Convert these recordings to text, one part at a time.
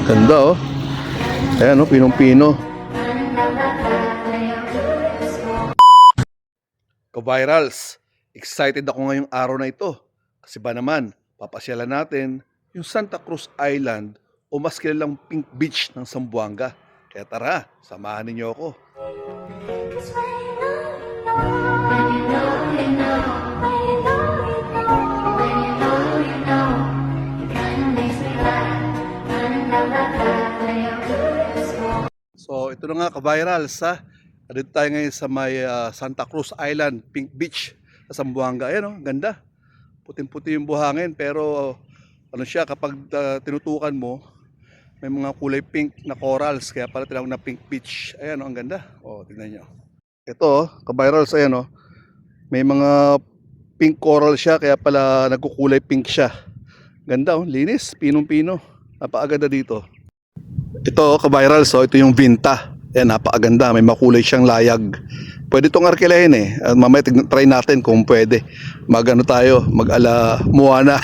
Ganda oh. Ayan oh, pinong-pino. Ka-virals, excited ako ngayong araw na ito. Kasi ba naman, papasyalan natin yung Santa Cruz Island o mas kilalang Pink Beach ng Zamboanga. Kaya tara, samahan ninyo ako. So ito na nga ka-virals ha. Dito tayo ngayon sa may Santa Cruz Island, Pink Beach sa Zamboanga. Ayan oh, ganda. Puting-puti yung buhangin pero ano siya, kapag tinutukan mo, may mga kulay pink na corals, kaya pala tinawag na Pink Beach. Ayan oh, ang ganda. Oh, tingnan niyo. Ito oh, ka-virals, ayan oh. May mga pink coral siya, kaya pala nagkukulay pink siya. Ganda oh, linis, pinong-pino. Napakaganda dito. Ito ka-viral, so ito yung Vinta. Ayan, napakaganda, may makulay siyang layag. Pwede itong arkilahin eh. Mamaya try natin kung pwede. Mag-ano tayo, mag-ala Moana.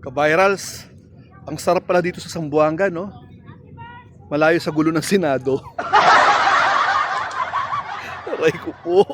Ka-virals, ang sarap pala dito sa Zamboanga, no? Malayo sa gulo ng Senado. Aray ko po.